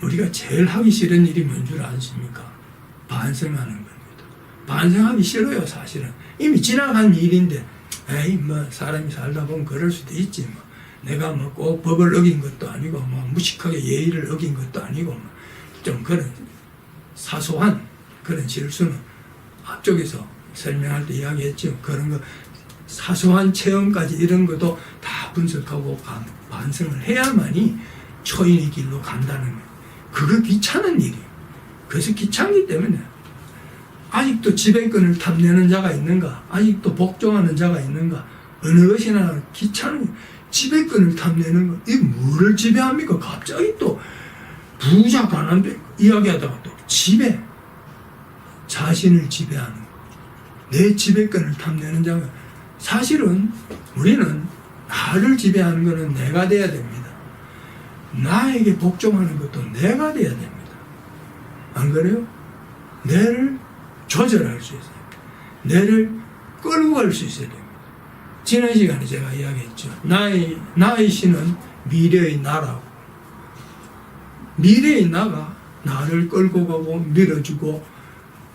우리가 제일 하기 싫은 일이 뭔 줄 아십니까? 반성하는 겁니다. 반성하기 싫어요, 사실은. 이미 지나간 일인데, 사람이 살다 보면 그럴 수도 있지, 내가 꼭 법을 어긴 것도 아니고, 무식하게 예의를 어긴 것도 아니고, 좀 그런 사소한 그런 실수는 앞쪽에서 설명할 때 이야기했죠. 그런 거, 사소한 체험까지 이런 것도 다 분석하고 반성을 해야만이 초인의 길로 간다는 거예요. 그거 귀찮은 일이에요. 그래서 귀찮기 때문에 아직도 지배권을 탐내는 자가 있는가? 아직도 복종하는 자가 있는가? 어느 것이나 귀찮은 지배권을 탐내는 거. 이 뭐를 지배합니까? 갑자기 또 부자 가난배 이야기하다가 또 지배. 자신을 지배하는 거. 내 지배권을 탐내는 자가. 사실은 우리는 나를 지배하는 것은 내가 돼야 됩니다. 나에게 복종하는 것도 내가 돼야 됩니다. 안 그래요? 내를 조절할 수 있어요. 내를 끌고 갈 수 있어야 됩니다. 지난 시간에 제가 이야기했죠. 나의 신은 미래의 나라고. 미래의 나가 나를 끌고 가고 밀어주고,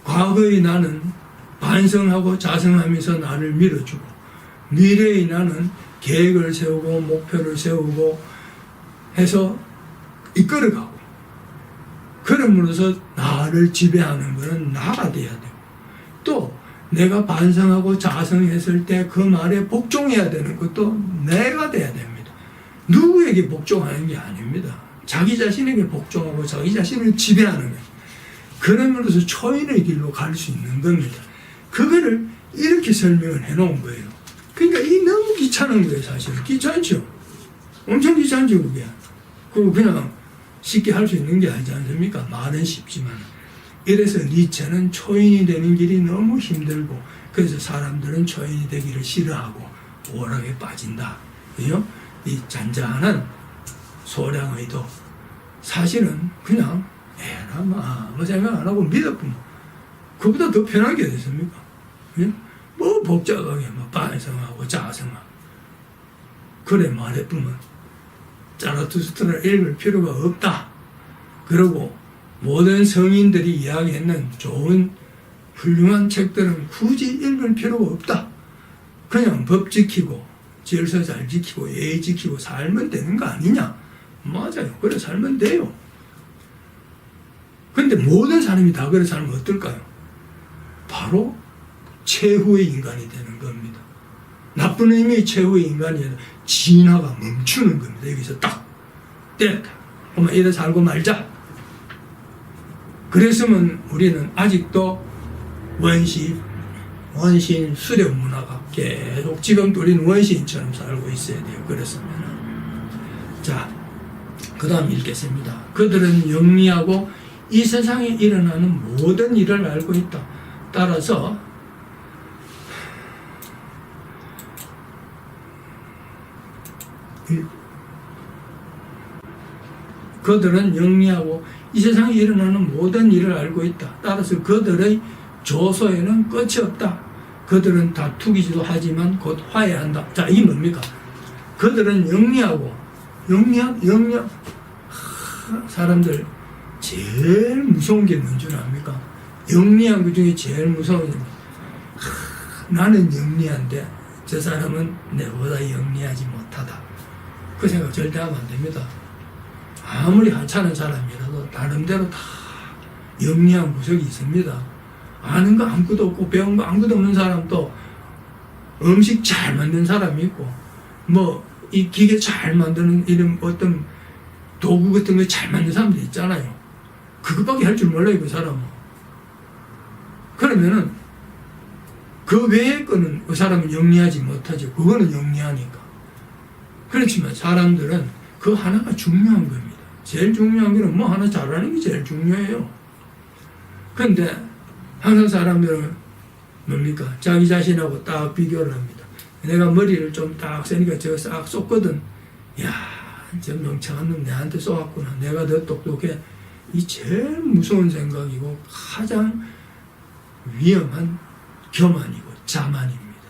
과거의 나는 반성하고 자성하면서 나를 밀어주고, 미래의 나는 계획을 세우고 목표를 세우고 해서 이끌어가고, 그럼으로써 나를 지배하는 것은 나가 돼야 돼요. 또 내가 반성하고 자성했을 때 그 말에 복종해야 되는 것도 내가 돼야 됩니다. 누구에게 복종하는 게 아닙니다. 자기 자신에게 복종하고 자기 자신을 지배하는 거예요. 그러면서 초인의 길로 갈 수 있는 겁니다. 그거를 이렇게 설명을 해놓은 거예요. 그러니까 이 너무 귀찮은 거예요, 사실. 귀찮죠? 엄청 귀찮죠, 그게. 그거 그냥 쉽게 할 수 있는 게 아니지 않습니까? 말은 쉽지만. 이래서 니체는 초인이 되는 길이 너무 힘들고, 그래서 사람들은 초인이 되기를 싫어하고 오락에 빠진다. 그죠? 이 잔잔한 소량의도 사실은 그냥 에라 아무 생각 안 하고 믿어보면 그보다 더 편한 게 됐습니까? 그죠? 뭐 복잡하게 뭐 반성하고 자성하고 그래 말해보면 자라투스트라를 읽을 필요가 없다. 그리고 모든 성인들이 이야기했는 좋은 훌륭한 책들은 굳이 읽을 필요가 없다. 그냥 법 지키고 질서 잘 지키고 예의 지키고 살면 되는 거 아니냐. 맞아요. 그래 살면 돼요. 근데 모든 사람이 다 그래 살면 어떨까요? 바로 최후의 인간이 되는 겁니다. 나쁜 의미의 최후의 인간이 아니라 진화가 멈추는 겁니다. 여기서 딱 됐다. 그만 이래 살고 말자. 그랬으면 우리는 아직도 원시인 수렵 문화가 계속 지금도 우리는 원시인처럼 살고 있어야 돼요. 그랬으면. 자, 그 다음 읽겠습니다. 그들은 영리하고 이 세상에 일어나는 모든 일을 알고 있다. 따라서 그들은 영리하고 이 세상에 일어나는 모든 일을 알고 있다. 따라서 그들의 조소에는 끝이 없다. 그들은 다투기도 하지만 곧 화해한다. 자, 이게 뭡니까? 그들은 영리하고 사람들 제일 무서운 게 뭔 줄 압니까? 영리한 것 중에 제일 무서운 게 나는 영리한데 저 사람은 내보다 영리하지 못하다. 그 생각 절대 하면 안 됩니다. 아무리 하찮은 사람이라도 나름대로 다 영리한 구석이 있습니다. 아는 거 아무것도 없고 배운 거 아무것도 없는 사람도 음식 잘 만든 사람이 있고 뭐 이 기계 잘 만드는 이런 어떤 도구 같은 거 잘 만든 사람들 있잖아요. 그것밖에 할 줄 몰라요, 그 사람은. 그러면은 그 외의 거는 그 사람은 영리하지 못하죠. 그거는 영리하니까. 그렇지만 사람들은 그 하나가 중요한 겁니다. 제일 중요한 거는 뭐 하나 잘하는 게 제일 중요해요. 그런데 항상 사람들은 뭡니까? 자기 자신하고 딱 비교를 합니다. 내가 머리를 좀 딱 쓰니까 저거 싹 쏟거든. 야, 저 멍청한 놈 내한테 쏘았구나. 내가 더 똑똑해. 이 제일 무서운 생각이고 가장 위험한 교만이고 자만입니다.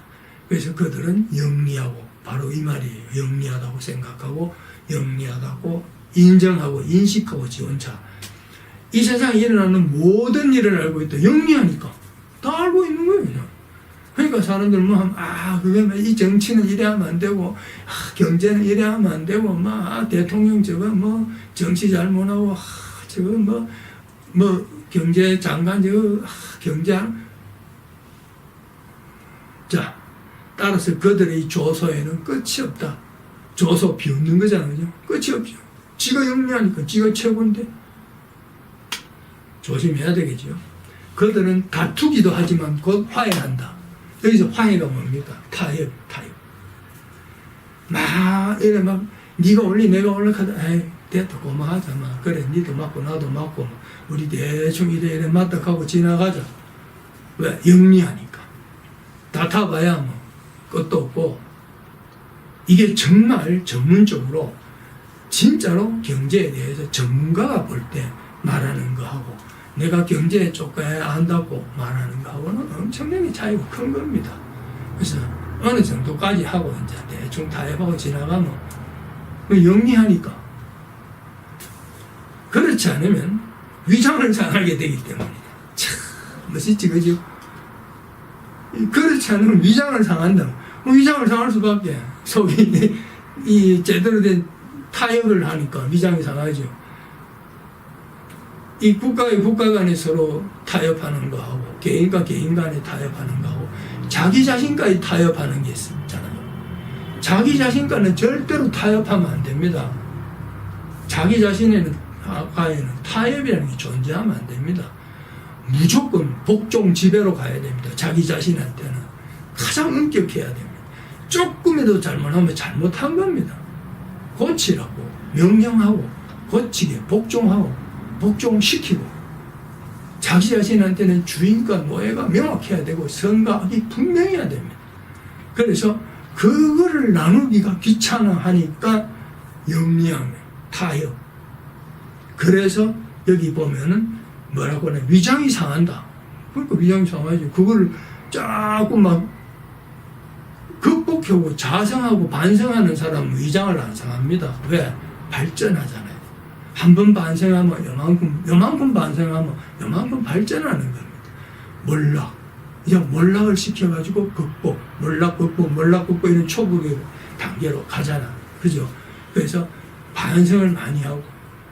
그래서 그들은 영리하고 바로 이 말이에요. 영리하다고 생각하고 영리하다고 인정하고 인식하고 지원차. 이 세상에 일어나는 모든 일을 알고 있다. 영리하니까 다 알고 있는 거예요. 그냥. 그러니까 사람들 뭐 하면 그게 이 정치는 이래 하면 안 되고 경제는 이래 하면 안 되고 대통령 저거 뭐 정치 잘 못하고 저거 뭐 경제장관 저거 경제장. 자, 따라서 그들의 조소에는 끝이 없다. 조소 비웃는 거잖아요. 그죠? 끝이 없죠. 지가 영리하니까 지가 최고인데 조심해야 되겠죠. 그들은 다투기도 하지만 곧 화해한다. 여기서 화해가 뭡니까? 타협. 막 이래 막 네가 올리 내가 올라가다 에이 됐다 고마하자 막 그래 니도 맞고 나도 맞고 우리 대충 이래 맞닥하고 지나가자. 왜? 영리하니까. 다타봐야 뭐 끝도 없고. 이게 정말 전문적으로 진짜로 경제에 대해서 전문가가 볼 때 말하는 거하고 내가 경제에 조금 안다고 말하는 거하고는 엄청나게 차이가 큰 겁니다. 그래서 어느 정도까지 하고 이제 대충 타협하고 지나가면 영리하니까. 그렇지 않으면 위장을 상하게 되기 때문이다. 참 멋있지 그죠? 그렇지 않으면 위장을 상한다. 위장을 상할 수밖에. 속이 이 제대로 된 타협을 하니까 위장이 상하죠. 이 국가의 국가 간에 서로 타협하는 거하고 개인과 개인 간에 타협하는 거하고 자기 자신과의 타협하는 게 있잖아요. 자기 자신과는 절대로 타협하면 안 됩니다. 자기 자신에는 타협이라는 게 존재하면 안 됩니다. 무조건 복종 지배로 가야 됩니다. 자기 자신한테는 가장 엄격해야 됩니다. 조금이라도 잘못하면 잘못한 겁니다. 고치라고 명령하고 고치게 복종하고 복종시키고 자기 자신한테는 주인과 노예가 명확해야 되고 선과 악이 분명해야 됩니다. 그래서 그거를 나누기가 귀찮아하니까 영리함, 타협. 그래서 여기 보면은 뭐라고 하냐 위장이 상한다. 그러니까 위장이 상하죠. 그거를 자꾸 막 극복하고 자성하고 반성하는 사람은 위장을 안 상합니다. 왜? 발전하잖아요. 한 번 반성하면 요만큼 반성하면 요만큼 발전하는 겁니다. 몰락. 이제 몰락을 시켜가지고 극복, 몰락 극복 이런 초급의 단계로 가잖아. 그죠? 그래서 반성을 많이 하고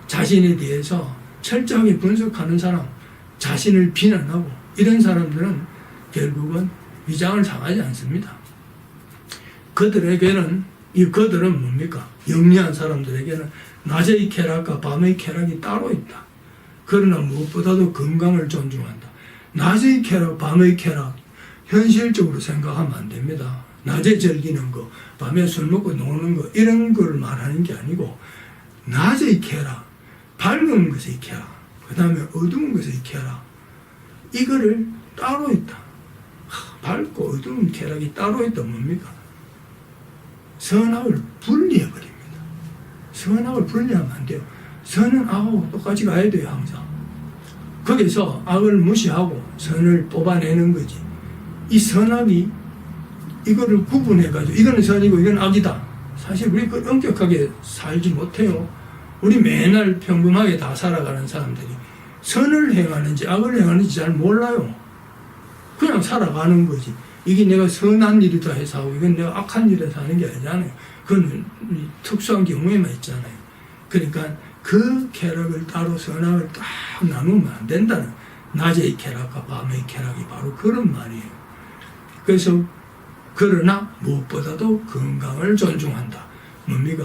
자신에 대해서 철저하게 분석하는 사람, 자신을 비난하고 이런 사람들은 결국은 위장을 상하지 않습니다. 그들은 뭡니까? 영리한 사람들에게는 낮의 쾌락과 밤의 쾌락이 따로 있다. 그러나 무엇보다도 건강을 존중한다. 낮의 쾌락, 밤의 쾌락, 현실적으로 생각하면 안 됩니다. 낮에 즐기는 거, 밤에 술 먹고 노는 거, 이런 걸 말하는 게 아니고, 낮의 쾌락, 밝은 것의 쾌락, 그 다음에 어두운 것의 쾌락, 이거를 따로 있다. 밝고 어두운 쾌락이 따로 있다. 뭡니까? 선악을 분리해버립니다. 선악을 분리하면 안 돼요. 선은 악하고 똑같이 가야 돼요, 항상. 거기서 악을 무시하고 선을 뽑아내는 거지. 이 선악이 이거를 구분해가지고 이거는 선이고 이건 악이다. 사실 우리 그 엄격하게 살지 못해요. 우리 맨날 평범하게 다 살아가는 사람들이 선을 행하는지 악을 행하는지 잘 몰라요. 그냥 살아가는 거지. 이게 내가 선한 일이다 해서 하고 이건 내가 악한 일에서 하는 게 아니잖아요. 그건 특수한 경우에만 있잖아요. 그러니까 그 쾌락을 따로 선악을 딱 나누면 안 된다는 낮의 쾌락과 밤의 쾌락이 바로 그런 말이에요. 그래서 그러나 무엇보다도 건강을 존중한다. 뭡니까?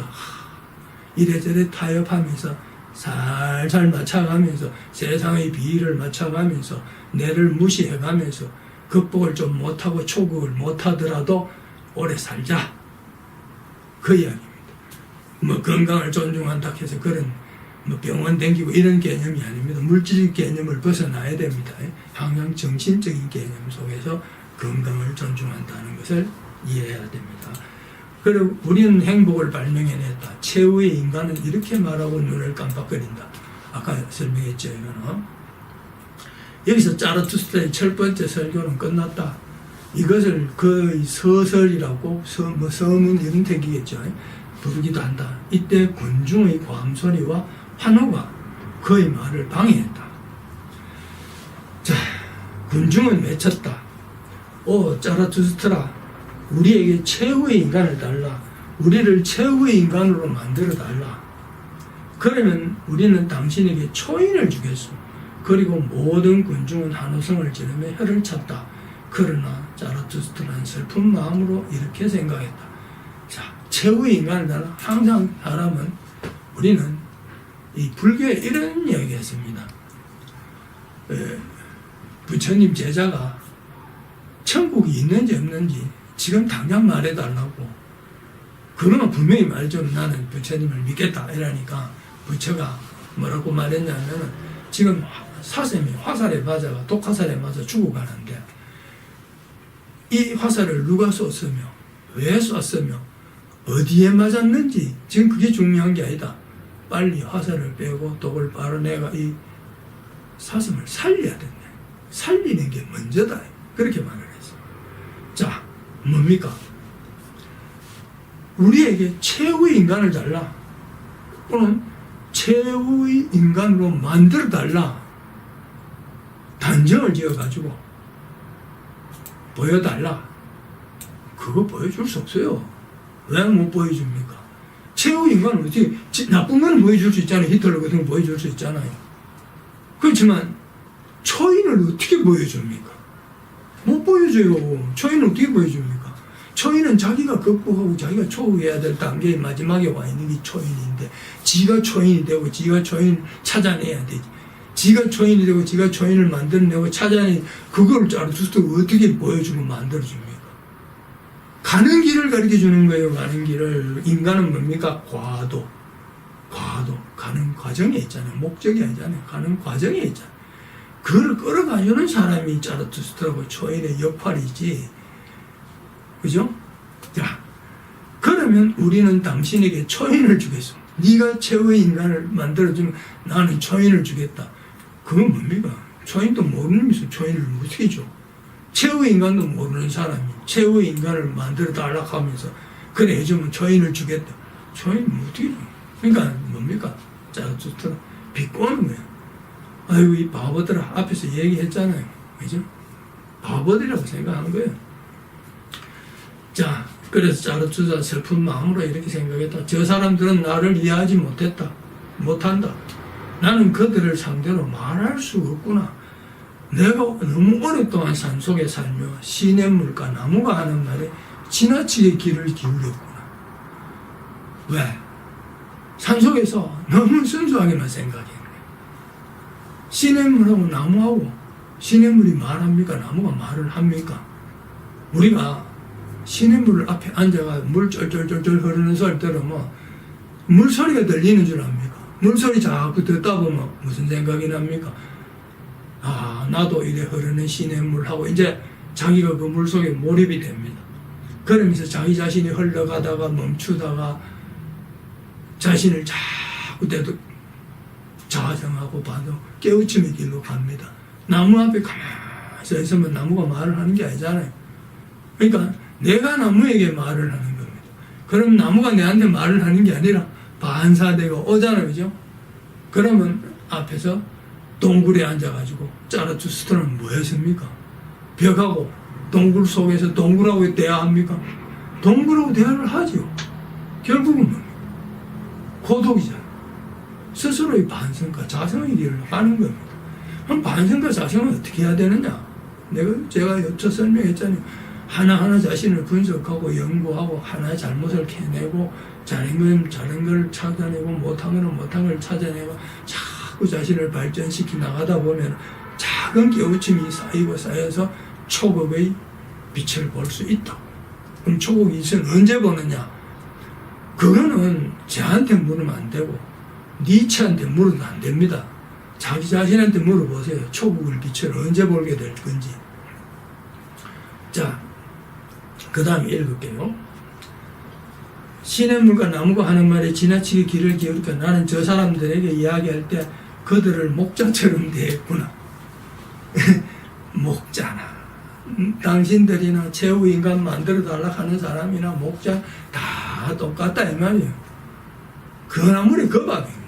이래저래 타협하면서 살살 맞춰가면서 세상의 비위를 맞춰가면서 내를 무시해가면서 극복을 좀 못하고 초급을 못하더라도 오래 살자. 그 이야기입니다. 뭐 건강을 존중한다 해서 그런 뭐 병원 댕기고 이런 개념이 아닙니다. 물질적 개념을 벗어나야 됩니다. 항상 정신적인 개념 속에서 건강을 존중한다는 것을 이해해야 됩니다. 그리고 우리는 행복을 발명해냈다. 최후의 인간은 이렇게 말하고 눈을 깜빡거린다. 아까 설명했죠. 이거는. 여기서 자라투스트의 첫 번째 설교는 끝났다. 이것을 거의 서설이라고 서문 이런 택이겠죠. 부르기도 한다. 이때 군중의 고함소리와 환호가 그의 말을 방해했다. 자, 군중은 외쳤다. 오 자라투스트라, 우리에게 최후의 인간을 달라. 우리를 최후의 인간으로 만들어 달라. 그러면 우리는 당신에게 초인을 주겠소. 그리고 모든 군중은 한호성을 지르며 혀를 찼다. 그러나 자라투스트라는 슬픈 마음으로 이렇게 생각했다. 자, 최후의 인간을 달라. 항상 사람은, 우리는 이 불교에 이런 이야기 했습니다. 부처님 제자가 천국이 있는지 없는지 지금 당장 말해달라고. 그러면 분명히 말좀 나는 부처님을 믿겠다 이러니까 부처가 뭐라고 말했냐면은 지금 사슴이 화살에 맞아가 독화살에 맞아 죽어가는데 이 화살을 누가 쐈으며 왜 쐈으며 어디에 맞았는지 지금 그게 중요한 게 아니다. 빨리 화살을 빼고 독을 빨아내가 이 사슴을 살려야 된다. 살리는 게 먼저다. 그렇게 말을 했어. 자, 뭡니까? 우리에게 최후의 인간을 달라. 또는 최후의 인간으로 만들어 달라. 단정을 지어가지고 보여달라. 그거 보여줄 수 없어요. 왜 못 보여줍니까? 최후의 인간은 어떻게, 나쁜 거는 보여줄 수 있잖아요. 히틀러 같은 거 보여줄 수 있잖아요. 그렇지만 초인을 어떻게 보여줍니까? 못 보여줘요. 초인을 어떻게 보여줍니까? 초인은 자기가 극복하고 자기가 초월해야 될 단계의 마지막에 와 있는 게 초인인데 지가 초인이 되고 지가 초인 찾아내야 되지. 지가 초인이 되고 지가 초인을 만들어내고 찾아내 그걸 자르투스트가 어떻게 보여주고 만들어줍니까? 가는 길을 가르쳐주는 거예요. 가는 길을. 인간은 뭡니까? 과도. 가는 과정에 있잖아요. 목적이 아니잖아요. 가는 과정에 있잖아요. 그걸 끌어가주는 사람이 자르투스트라고 초인의 역할이지. 그죠? 자, 그러면 우리는 당신에게 초인을 주겠어. 네가 최후의 인간을 만들어주면 나는 초인을 주겠다. 그건 뭡니까? 초인도 모르는 미서 초인을 어떻게 줘? 최후의 인간도 모르는 사람이 최후의 인간을 만들어 달라고 하면서 그래 해주면 초인을 주겠다. 초인은 어떻게 줘? 그러니까 뭡니까? 자르투스트라 비꼬는 거야. 아이고 이 바보들아 앞에서 얘기했잖아요. 그죠? 바보들이라고 생각하는 거예요. 자, 그래서 자르투스트가 슬픈 마음으로 이렇게 생각했다. 저 사람들은 나를 이해하지 못한다. 나는 그들을 상대로 말할 수 없구나. 내가 너무 오랫동안 산속에 살며 시냇물과 나무가 하는 말에 지나치게 귀를 기울였구나. 왜? 산속에서 너무 순수하게만 생각했네. 시냇물하고 나무하고 시냇물이 말합니까? 나무가 말을 합니까? 우리가 시냇물 앞에 앉아가 물 쫄쫄쫄쫄 흐르는 소리 들으면 물소리가 들리는 줄 압니까? 물소리 자꾸 듣다 보면 무슨 생각이 납니까? 아, 나도 이래 흐르는 시냇물하고 이제 자기가 그 물 속에 몰입이 됩니다. 그러면서 자기 자신이 흘러가다가 멈추다가 자신을 자꾸 자정하고 봐도 깨우침의 길로 갑니다. 나무 앞에 가만히 서 있으면 나무가 말을 하는 게 아니잖아요. 그러니까 내가 나무에게 말을 하는 겁니다. 그럼 나무가 내한테 말을 하는 게 아니라 반사되고 오잖아요. 그죠? 그러면 앞에서 동굴에 앉아가지고 자르투스트라는 뭐 했습니까? 벽하고 동굴 속에서 동굴하고 대화합니까? 동굴하고 대화를 하죠. 결국은 뭡니까? 고독이잖아요. 스스로의 반성과 자성의 길을 가는 겁니다. 그럼 반성과 자성은 어떻게 해야 되느냐? 제가 여쭤 설명했잖아요. 하나하나 자신을 분석하고 연구하고 하나의 잘못을 캐내고 잘한 걸 찾아내고 못한 거는 못한 걸 찾아내고 자꾸 자신을 발전시키 나가다 보면 작은 깨우침이 쌓이고 쌓여서 초극의 빛을 볼 수 있다. 그럼 초극의 빛은 언제 보느냐? 그거는 저한테 물으면 안 되고 니체한테 물어도 안 됩니다. 자기 자신한테 물어보세요. 초극의 빛을 언제 보게 될 건지. 자, 그 다음에 읽을게요. 시냇물과 나무가 하는 말에 지나치게 귀를 기울이니까 나는 저 사람들에게 이야기할 때 그들을 목자처럼 대했구나. 목자나 당신들이나 최후 인간 만들어 달라 하는 사람이나 목자 다 똑같다 이 말이에요. 그 나물이 그 밥이에요.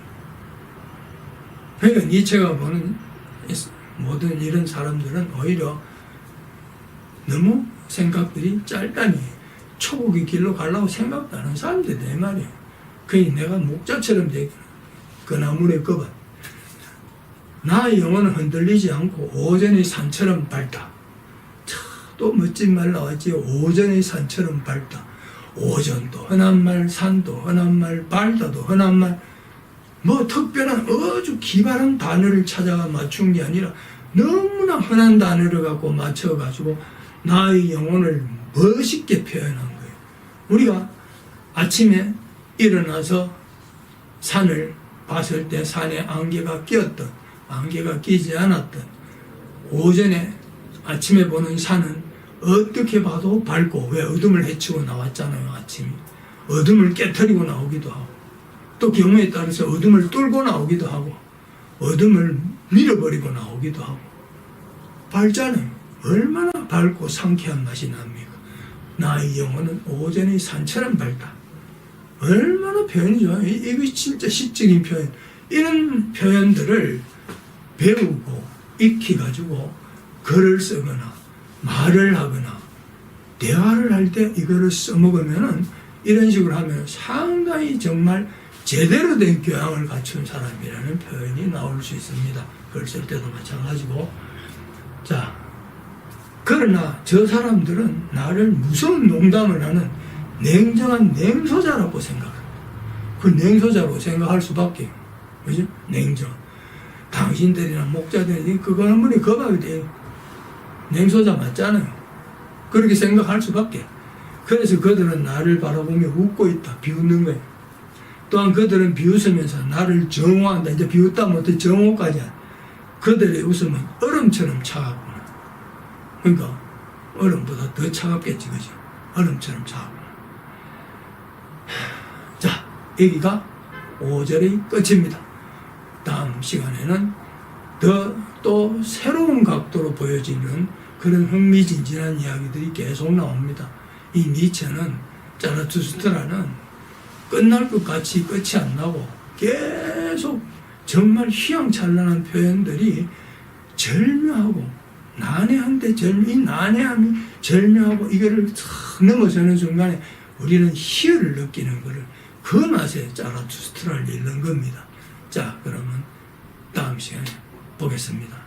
그러니까 니체가 보는 모든 이런 사람들은 오히려 너무 생각들이 짧다니 초국의 길로 가려고 생각도 안 하는 사람들이 내 말이에요. 그러니 내가 목자처럼 되겠구나. 그 나물의 껍은 나의 영혼은 흔들리지 않고 오전의 산처럼 밝다. 또 멋진 말 나왔지. 오전의 산처럼 밝다. 오전도 흔한 말, 산도 흔한 말, 밝다도 흔한 말. 뭐 특별한 아주 기발한 단어를 찾아가 맞춘 게 아니라 너무나 흔한 단어를 갖고 맞춰가지고 나의 영혼을 멋있게 표현한 거예요. 우리가 아침에 일어나서 산을 봤을 때 산에 안개가 끼었던, 안개가 끼지 않았던, 오전에 아침에 보는 산은 어떻게 봐도 밝고, 왜 어둠을 헤치고 나왔잖아요, 아침이. 어둠을 깨트리고 나오기도 하고, 또 경우에 따라서 어둠을 뚫고 나오기도 하고, 어둠을 밀어버리고 나오기도 하고, 밝잖아요. 얼마나 밝고 상쾌한 맛이 납니까? 나의 영혼은 오전의 산처럼 밝다. 얼마나 표현이 좋아요. 이게 진짜 시적인 표현. 이런 표현들을 배우고 익혀가지고 글을 쓰거나 말을 하거나 대화를 할 때 이거를 써먹으면은 이런 식으로 하면 상당히 정말 제대로 된 교양을 갖춘 사람이라는 표현이 나올 수 있습니다. 글 쓸 때도 마찬가지고. 자, 그러나 저 사람들은 나를 무서운 농담을 하는 냉정한 냉소자라고 생각합니다. 그 냉소자로 생각할 수밖에. 그죠? 냉정. 당신들이나 목자들이 그거 한 번에 겁하게 돼요. 냉소자 맞잖아요. 그렇게 생각할 수밖에. 그래서 그들은 나를 바라보며 웃고 있다. 비웃는 거예요. 또한 그들은 비웃으면서 나를 정오한다. 이제 비웃다 못해 정오까지 한. 그들의 웃음은 얼음처럼 차갑구나. 그러니까 얼음보다 더 차갑겠지, 그죠? 얼음처럼 차갑구나. 자, 여기가 5절의 끝입니다. 다음 시간에는 또 새로운 각도로 보여지는 그런 흥미진진한 이야기들이 계속 나옵니다. 이 니체는, 자라투스트라는 끝날 것 같이 끝이 안 나고 계속 정말 휘황찬란한 표현들이 절묘하고 난해한데 이 난해함이 절묘하고 이거를 탁 넘어서는 순간에 우리는 희열을 느끼는 거를 그 맛에 자라투스트라를 읽는 겁니다. 자, 그러면 다음 시간에 보겠습니다.